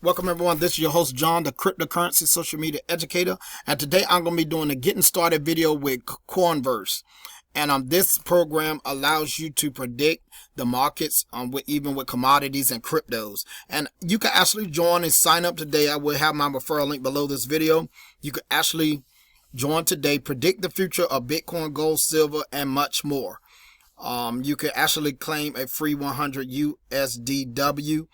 Welcome everyone, this is your host John, the cryptocurrency social media educator, and today I'm going to be doing a getting started video with Coinverse. And this program allows you to predict the markets even with commodities and cryptos. And you can actually join and sign up today. I will have my referral link below this video. You can actually join today, predict the future of Bitcoin, gold, silver, and much more. You can actually claim a free 100 usdW.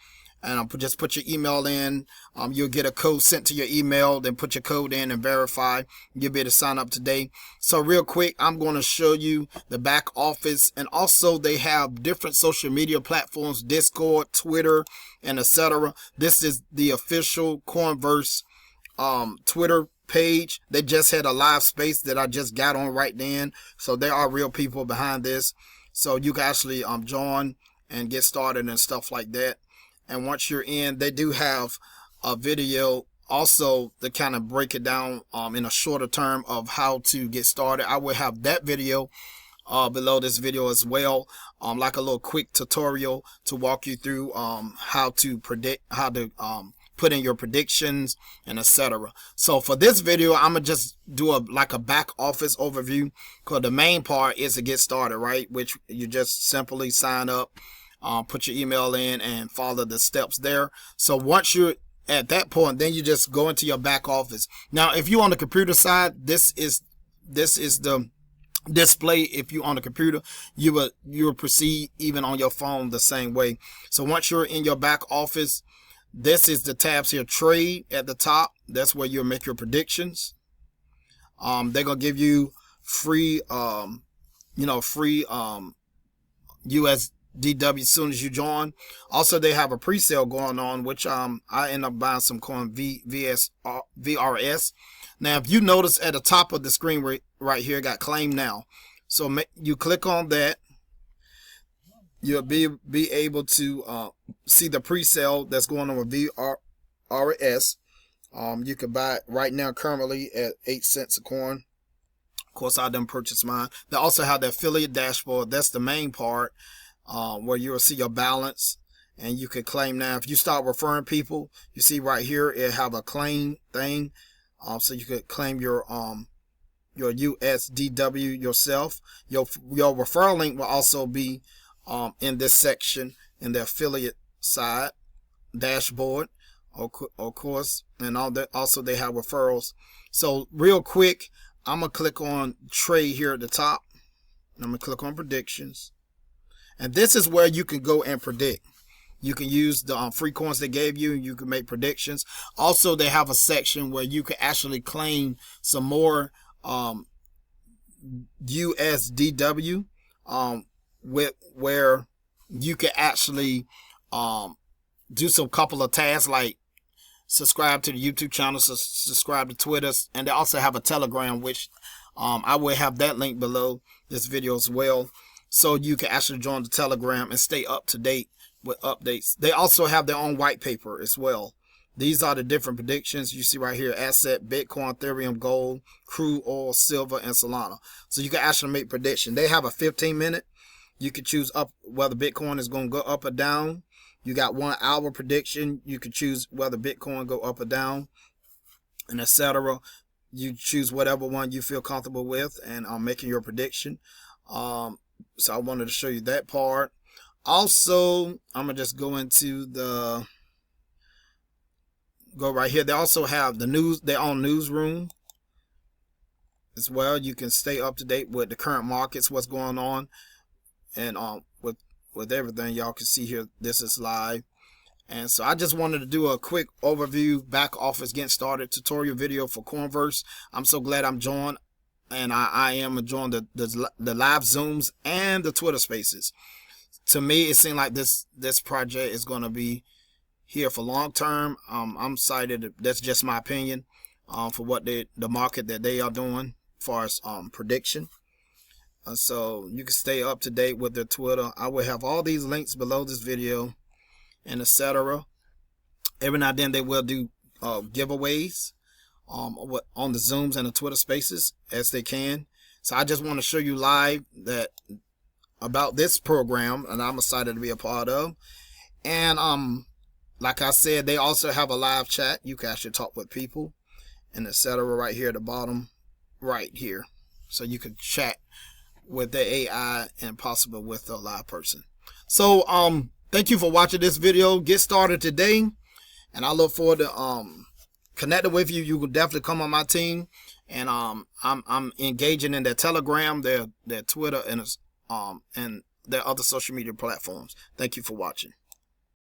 And just put your email in. You'll get a code sent to your email. Then put your code in and verify. You'll be able to sign up today. So real quick, I'm going to show you the back office. And also they have different social media platforms, Discord, Twitter, and etc. This is the official Coinverse Twitter page. They just had a live space that I just got on right then. So there are real people behind this. So you can actually join and get started and stuff like that. And once you're in, they do have a video also to kind of break it down in a shorter term of how to get started. I will have that video below this video as well, like a little quick tutorial to walk you through how to predict, how to put in your predictions and etc. So for this video, I'm gonna just do like a back office overview, because the main part is to get started, right? Which you just simply sign up. Put your email in and follow the steps there. So once you're at that point, then you just go into your back office. Now, if you're on the computer side, this is the display. If you're on the computer, you will proceed even on your phone the same way. So once you're in your back office, this is the tabs here. Trade at the top. That's where you'll make your predictions. They're gonna give you free USDW as soon as you join. Also, they have a pre-sale going on, which I end up buying some coin VRS. Now, if you notice at the top of the screen right here, got claim now. So you click on that, you'll be able to see the pre-sale that's going on with VRS. You can buy it right now currently at 8 cents a coin. Of course, I done purchased mine. They also have the affiliate dashboard. That's the main part. Where you'll see your balance and you can claim now. If you start referring people, you see right here it have a claim thing, so you could claim your USDW yourself. Your referral link will also be in this section in the affiliate side dashboard, of course, and all that. Also they have referrals. So real quick, I'm gonna click on trade here at the top. I'm gonna click on predictions. And this is where you can go and predict. You can use the free coins they gave you. You can make predictions. Also, they have a section where you can actually claim some more USDW, where you can actually do some couple of tasks like subscribe to the YouTube channel, subscribe to Twitter, and they also have a Telegram, which I will have that link below this video as well. So you can actually join the Telegram and stay up to date with updates. They also have their own white paper as well. These are the different predictions you see right here: asset, Bitcoin, Ethereum, gold, crude oil, silver, and Solana. So you can actually make prediction. They have a 15-minute. You can choose up whether Bitcoin is going to go up or down. You got 1 hour prediction. You can choose whether Bitcoin go up or down, and etc. You choose whatever one you feel comfortable with, and making your prediction. So I wanted to show you that part. Also, I'm gonna just go into go right here. They also have the news, their own newsroom as well. You can stay up to date with the current markets, what's going on, and with everything. Y'all can see here, this is live. And so I just wanted to do a quick overview, back office getting started tutorial video for Coinverse. I'm so glad I'm joined. And I am enjoying the live Zooms and the Twitter Spaces. To me, it seems like this project is going to be here for long term. I'm excited. That's just my opinion for what the market that they are doing as far as prediction. So you can stay up to date with their Twitter. I will have all these links below this video and etc. Every now and then they will do giveaways on the Zooms and the Twitter Spaces as they can. So I just want to show you live that about this program, and I'm excited to be a part of. And like I said, they also have a live chat. You can actually talk with people and etc. right here at the bottom, right here. So you can chat with the AI and possibly with a live person. So thank you for watching this video. Get started today, and I look forward to connecting with you. You can definitely come on my team, and I'm engaging in their Telegram, their Twitter, and their other social media platforms. Thank you for watching.